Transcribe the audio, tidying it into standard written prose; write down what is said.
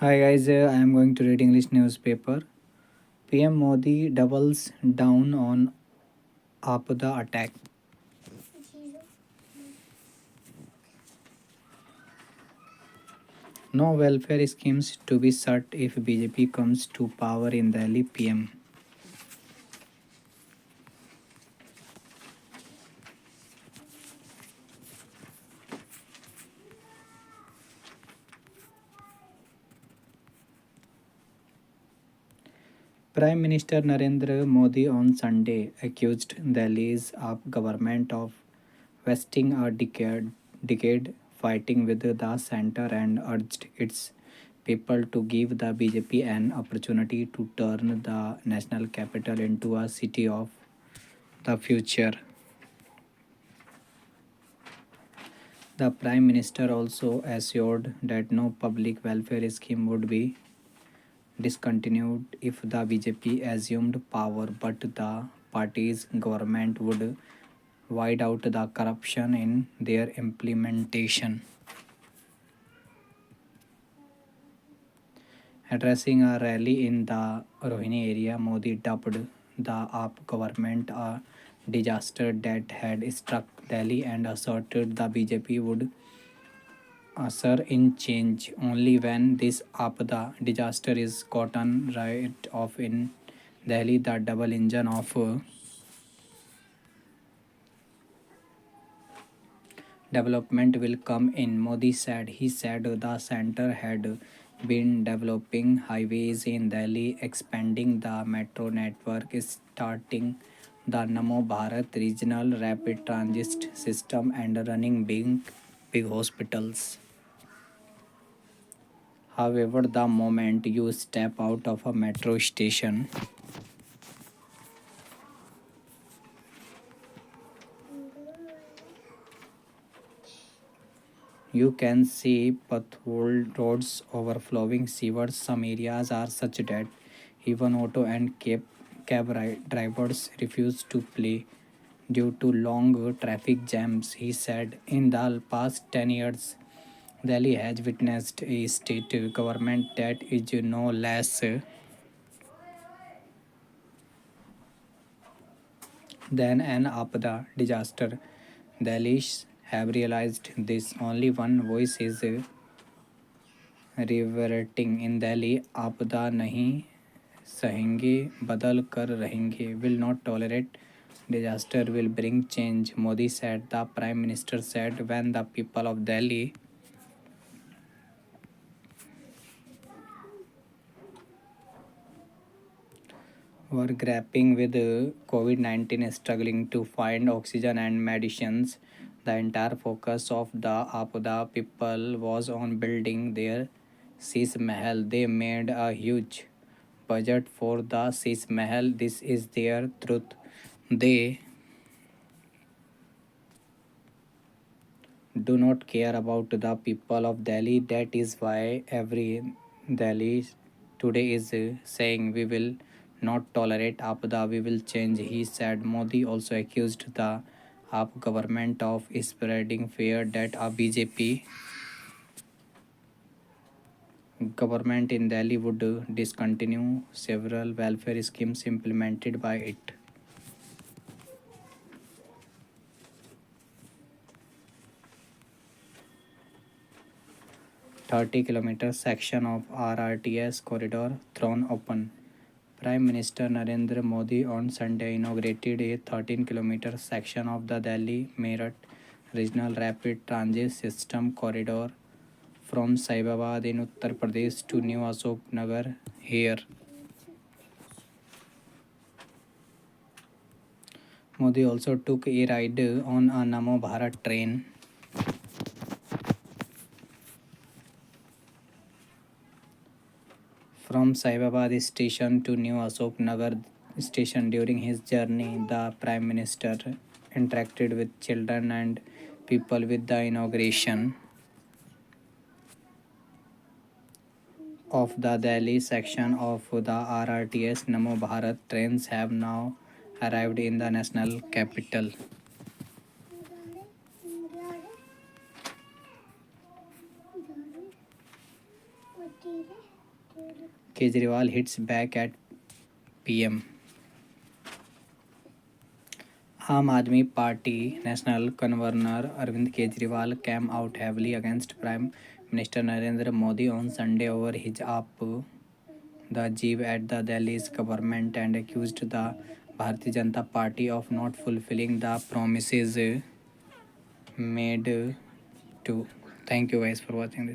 Hi guys, I am going to read English newspaper. PM Modi doubles down on Apada attack. No welfare schemes to be shut if BJP comes to power in Delhi. PM. Prime Minister Narendra Modi on Sunday accused Delhi's government of wasting a decade fighting with the center and urged its people to give the BJP an opportunity to turn the national capital into a city of the future. The Prime Minister also assured that no public welfare scheme would be discontinued if the BJP assumed power, but the party's government would wide out the corruption in their implementation. Addressing a rally in the Rohini area, Modi dubbed the AAP government a disaster that had struck Delhi and asserted the BJP would usher in change only when this Apada disaster is gotten right off in Delhi. The double engine of development will come in, Modi said. He said the center had been developing highways in Delhi, expanding the metro network, starting the Namo Bharat regional rapid transit system, and running big hospitals. However, the moment you step out of a metro station, you can see potholed roads, overflowing sewers. Some areas are such that even auto and drivers refuse to play due to long traffic jams. He said in the past 10 years, Delhi has witnessed a state government that is no less than an Apada disaster. Delhi's have realized this. Only one voice is reverting in Delhi. आपदा नहीं सहेंगे, बदल कर रहेंगे. Will not tolerate disaster, will bring change, Modi said. The Prime Minister said when the people of Delhi were grappling with COVID 19, struggling to find oxygen and medicines. The entire focus of the Apada people was on building their Sis Mahal. They made a huge budget for the Sis Mahal. This is their truth. They do not care about the people of Delhi. That is why every Delhi today is saying we will not tolerate Apada, we will change, he said. Modi also accused the AAP government of spreading fear that a BJP government in Delhi would discontinue several welfare schemes implemented by it. 30-kilometer section of RRTS corridor thrown open. Prime Minister Narendra Modi on Sunday inaugurated a 13-kilometer section of the Delhi Meerut Regional Rapid Transit System corridor from Saibabad in Uttar Pradesh to New Ashok Nagar. Here, Modi also took a ride on a Namo Bharat train from Saibabad station to New Ashok Nagar station. During his journey, the Prime Minister interacted with children and people with the inauguration of the Delhi section of the RRTS. Namo Bharat trains have now arrived in the national capital. Kejriwal hits back at PM. Aam Aadmi Party National Convener Arvind Kejriwal came out heavily against Prime Minister Narendra Modi on Sunday over his Aap the Jeev at the Delhi's government and accused the Bharatiya Janata Party of not fulfilling the promises made to. Thank you guys for watching this.